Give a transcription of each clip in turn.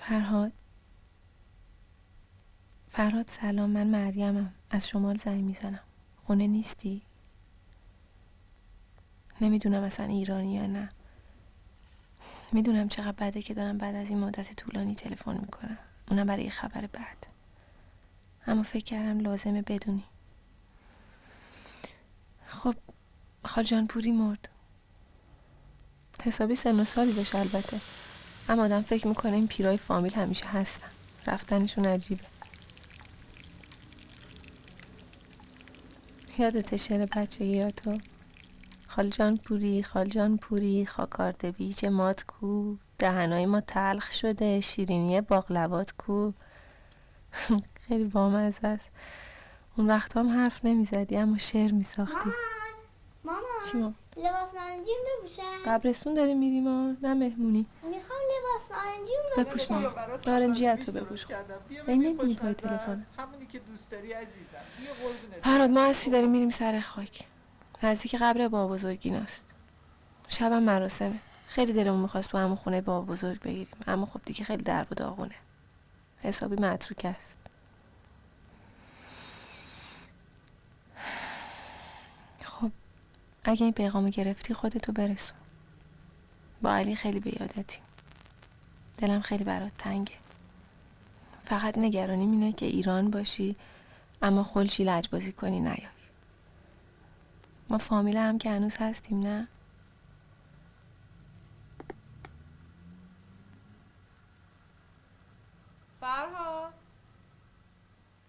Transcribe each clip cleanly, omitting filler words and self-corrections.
فرهاد سلام، من مریمم، از شمال زنگ میزنم. خونه نیستی؟ نمیدونم اصلا ایرانی یا نه. میدونم چقدر بده که دارم بعد از این مدت طولانی تلفن میکنم، اونم برای یه خبر بد، اما فکر کردم لازمه بدونی. خب خالجان پوری مرد. حسابی سن و سالی داشت البته، اما آدم فکر میکنه این پیرای فامیل همیشه هستن، رفتنشون عجیبه. یادت شعر بچگی یا تو؟ خالجان پوری خالجان پوری خاکارد بیج مات کو، دهنای ما تلخ شده شیرینی باقلوات کو. خیلی بامزه است. اون وقت هم حرف نمیزدی اما شعر میساختی. مامان چی مامان؟ لباس نارنجیم بپوشم؟ قبرستون داری میری ما؟ نه مهمونی. میخوام لباس نارنجیم بپوش مامان، نارنجیتو بپوش. این نمیدونی پای تلفن. همونی که دوست داری عزیزم. بیا قربونت. فرهاد ما اصلی داریم میریم سر خاک، نزدیک قبر بابا بزرگیناست. شبم مراسمه. خیلی دلمون میخواست تو همون خونه بابا بزرگ بگیریم، اما خب دیگه خیلی درب و داغونه، حسابی متروک است. خب اگه این پیغامو گرفتی خودتو برسون. با علی خیلی به یادتیم، دلم خیلی برات تنگه. فقط نگرانیم اینه که ایران باشی اما خلشی لجبازی کنی نیای. ما فامیل هم که هنوز هستیم نه؟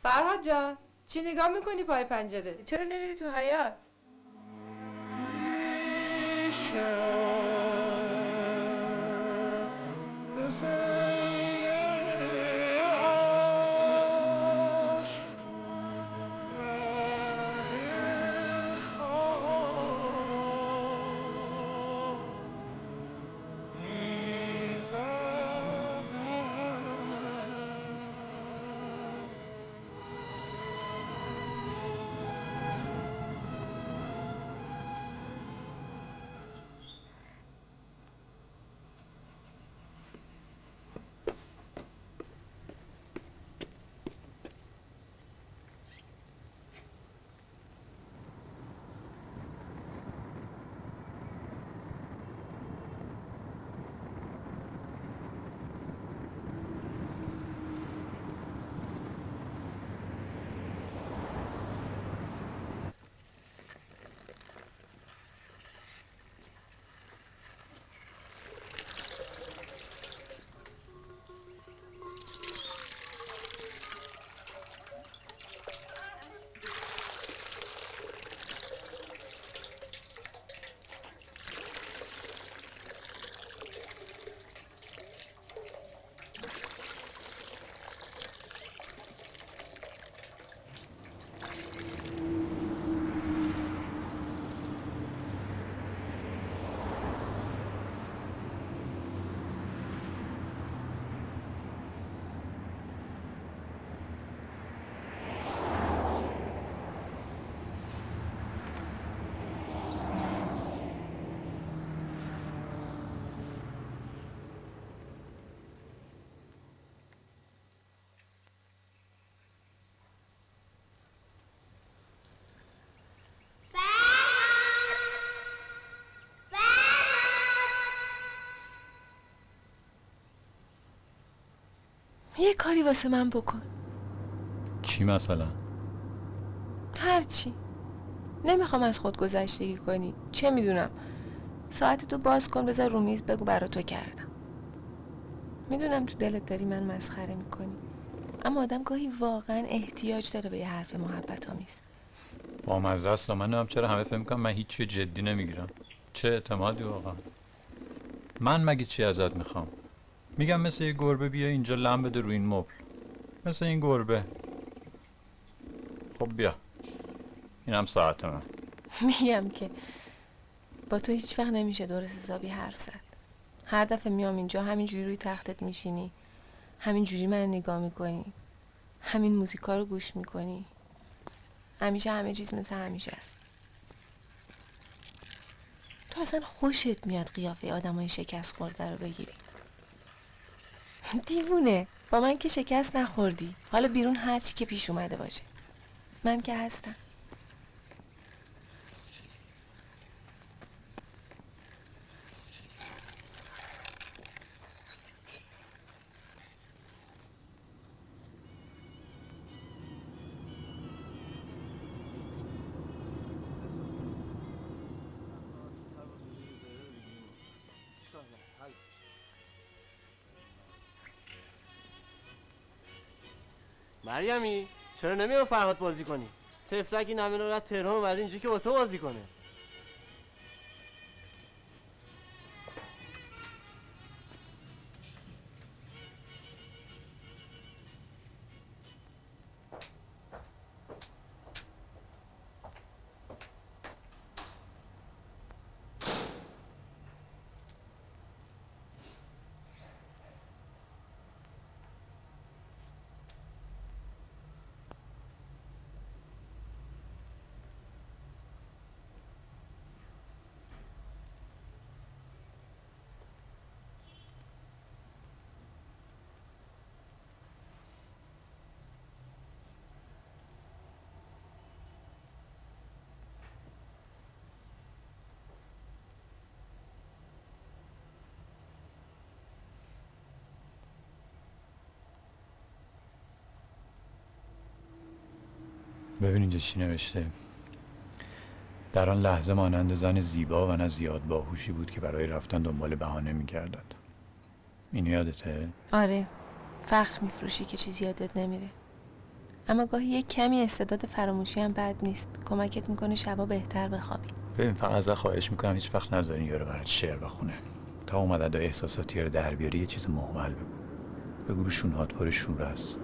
فرهاد جان، چی نگاه میکنی پای پنجره؟ چرا نمیری تو حیاط؟ یه کاری واسه من بکن. چی مثلا؟ هرچی. نمیخوام از خود گذشتگی کنی، چه میدونم. ساعتتو باز کن بذار رو میز بگو برا تو کردم. میدونم تو دلت داری من مسخره میکنی، اما آدم گاهی واقعا احتیاج داره به یه حرف محبت آمیز. با مزه است. من نمیم چرا همه فهم کنم من هیچ چی جدی نمیگیرم. چه اعتمادی واقعا. من مگه چی ازت میخوام؟ میگم مثل یه گربه بیا اینجا لم بده رو این مبل، مثل این گربه. خب بیا، اینم ساعت من. میگم که با تو هیچ وقت نمیشه درست حسابی حرف زد. هر دفعه میام اینجا همینجوری روی تختت میشینی، همینجوری من نگاه میکنی، همین موزیکا رو گوش میکنی. همیشه همه چیز مثل همیشه است. تو اصلا خوشت میاد قیافه آدمای شکست خورده رو بگیری. دیوونه، با من که شکست نخوردی. حالا بیرون هر چی که پیش اومده باشه، من که هستم. مریمی چرا نمیای فرهاد بازی کنی؟ تفلک این همه راه تهران اومد اینجا که با تو بازی کنه. ببین اینجا چی نوشته. در آن لحظه مانند زن زیبا و نه زیاد باهوشی بود که برای رفتن دنبال بهانه می‌گردد. اینو یادته؟ آره، فخر میفروشی که چیزی یادت نمیره. اما گاهی یک کمی استعداد فراموشی هم بد نیست. کمکت میکنه شبا بهتر بخوابی. ببین فقط ازت خواهش میکنم هیچ وقت نذاری یارو برات شعر بخونه. تا اومد ادای احساساتی رو در بیاری یه چیز مهمل بگو. بگو رو شونهات پر شور است.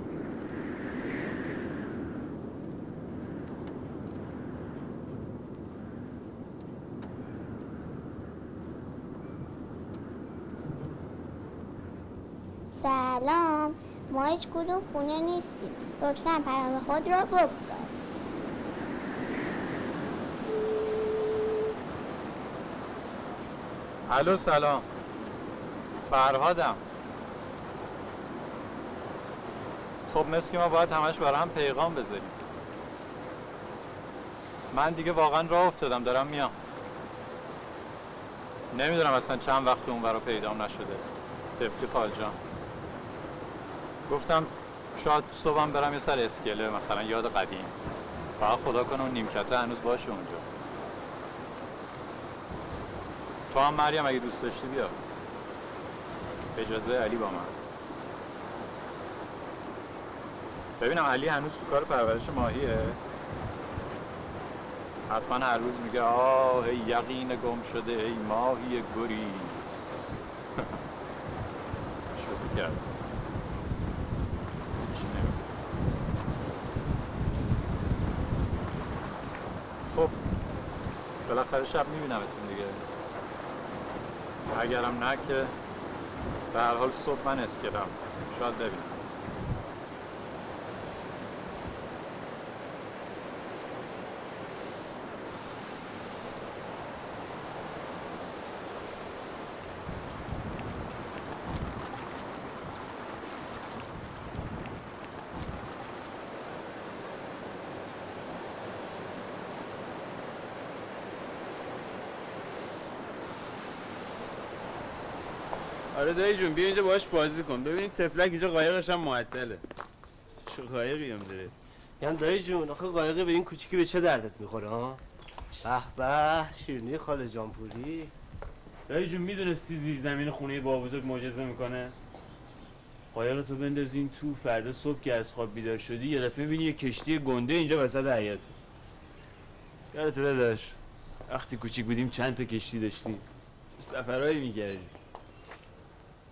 سلام، ما هیچ کدوم خونه نیستیم. لطفاً پیام خود را بگذار. الو سلام، فرهادم. خب مثل که ما باید همش برای هم پیغام بذاریم. من دیگه واقعا راه افتادم، دارم میام. نمیدونم اصلا چند وقت اون برا پیدام نشده. طفلی خالجان گفتم شاید صبحم برم یه سر اسکله، مثلا یاد قدیم. فقط خدا کنه اون نیمکته هنوز باشه اونجا. تو هم مریم اگه دوست داشتی بیا. اجازه علی با من. ببینم علی هنوز تو کار پرورش ماهیه. حتما هر روز میگه آه ای یقین گم شده ای ماهی گری. شوخی کرد. خب بالاخره شب میبینمتون دیگه. اگرم نه که به هر حال صبح من اسکلم. شاید ببینم. آره دایی جون بیا اینجا باهاش بازی کن. ببین تفلک اینجا قایقش هم معطله. چه قایقی هم داره. یعنی دایی جون آخه قایقه به این کوچیکی به چه دردت میخوره ها؟ به به شیرینی خاله جانپوری. دایی جون میدونستی زیر زمین خونه بابا بزرگ معجزه میکنه؟ قایق تو بنداز این تو، فردا صبح که از خواب بیدار شدی یه دفعه میبینی یه کشتی گنده اینجا وسط حیاط. یادت داداش وقتی کوچیک بودیم چند تا کشتی داشتیم. سفرهایی میکردیم.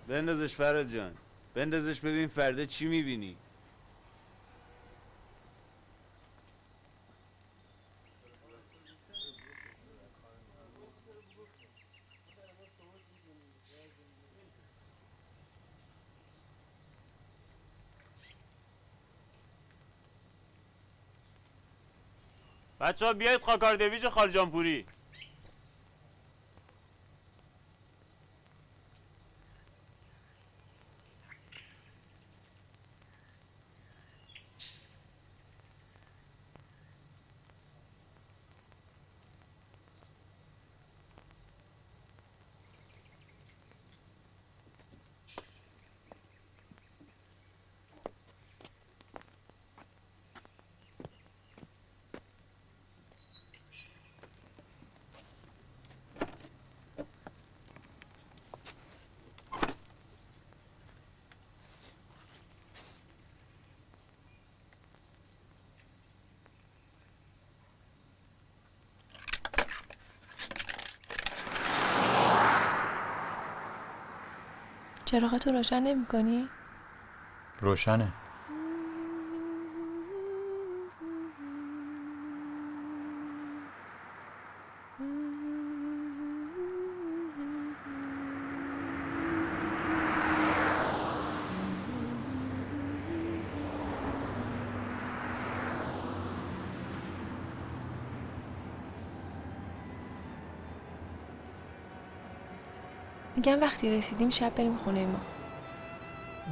بندازش فراد جان، بندازش ببین فردا چی میبینی. بچه ها بیایید خاکاردویج خالجانپوری. چراغتو روشن نمی کنی؟ روشنه. میگم وقتی رسیدیم شب بریم خونه ما.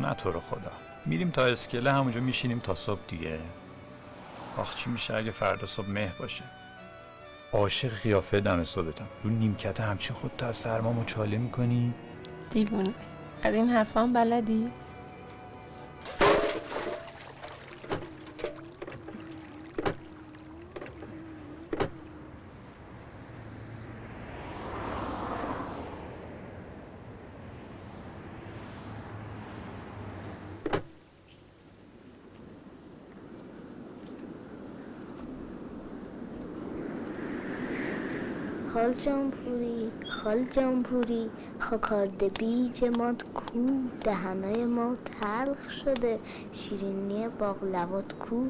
نه تو رو خدا، میریم تا اسکله، همونجا میشینیم تا صبح دیگه. آخ چی میشه اگه فردا صبح مه باشه. عاشق قیافه دم صبحتم، رو نیمکت همچین خودتو از سرما مچاله میکنی. دیوونه، از این حرفا هم بلدی؟ خال جامپوری، خال جامپوری، خاکارد بیج مات کو، دهنای ما تلخ شده، شیرینی باقلوات کو.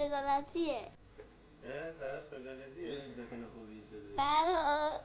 خجالتیه. فراد خجالتیه؟ دفن خوبی شده. فراد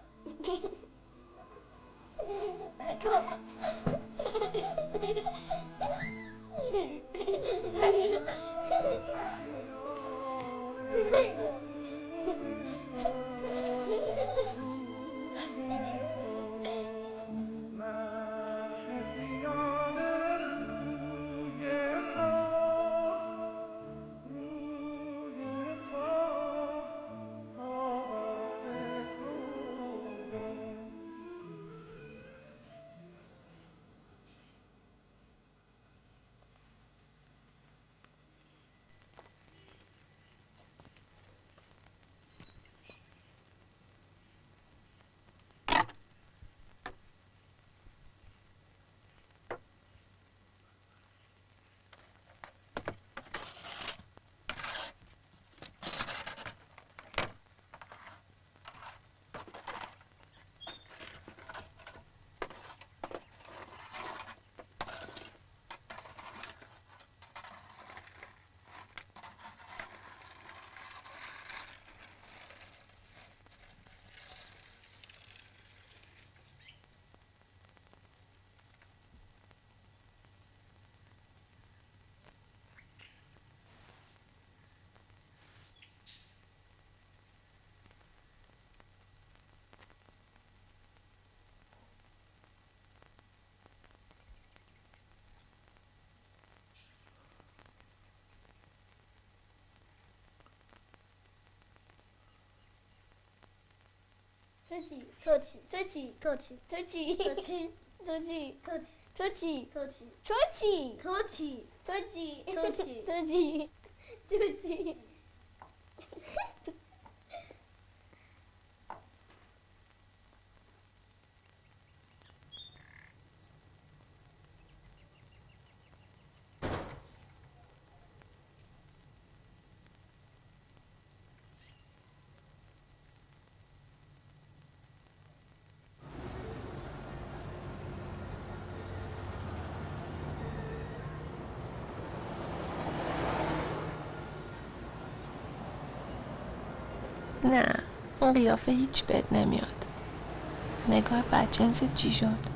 نه، اون قیافه هیچ بد نمیاد. نگاه بدجنس چی شد؟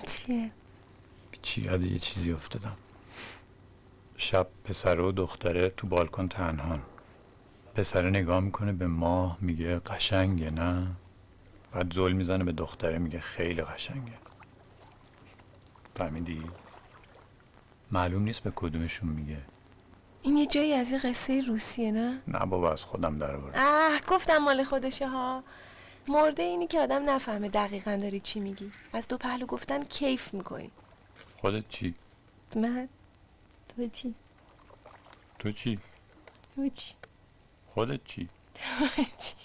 چیه؟ چی یاد یه چیزی افتادم. شب پسر و دختره تو بالکن تنهان. پسره نگاه میکنه به ماه، میگه قشنگه نه؟ بعد زل میزنه به دختره، میگه خیلی قشنگه. فهمیدی؟ معلوم نیست به کدومشون میگه. این یه جایی از این قصه روسیه نه؟ نه بابا از خودم در آوردم. گفتم مال خودشه ها. مرده اینی که آدم نفهمه دقیقا داری چی میگی. از دو پهلو گفتن کیف میکنی. خودت چی؟ من؟ تو چی؟ تو چی؟ تو چی؟ خودت چی؟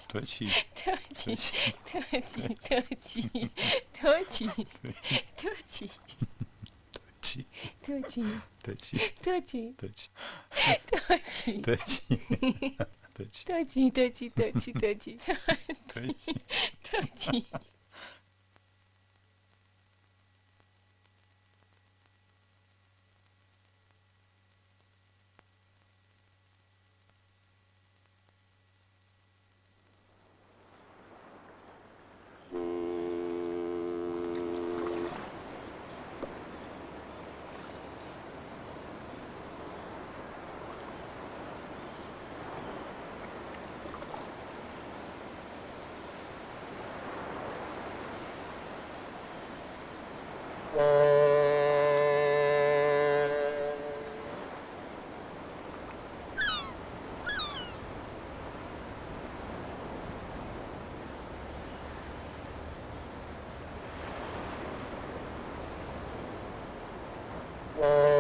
تو چی؟ تو چی؟ تو چی؟ تو چی؟ تو چی؟ تو چی؟ چی؟ تو چی؟ تو چی؟ تو چی؟ تو چی؟ تو چی؟ تو چی؟ تو چی؟ تو چی؟ تو چی؟ تو چی؟ تو چی؟ تو چی؟ تو چی؟ Oh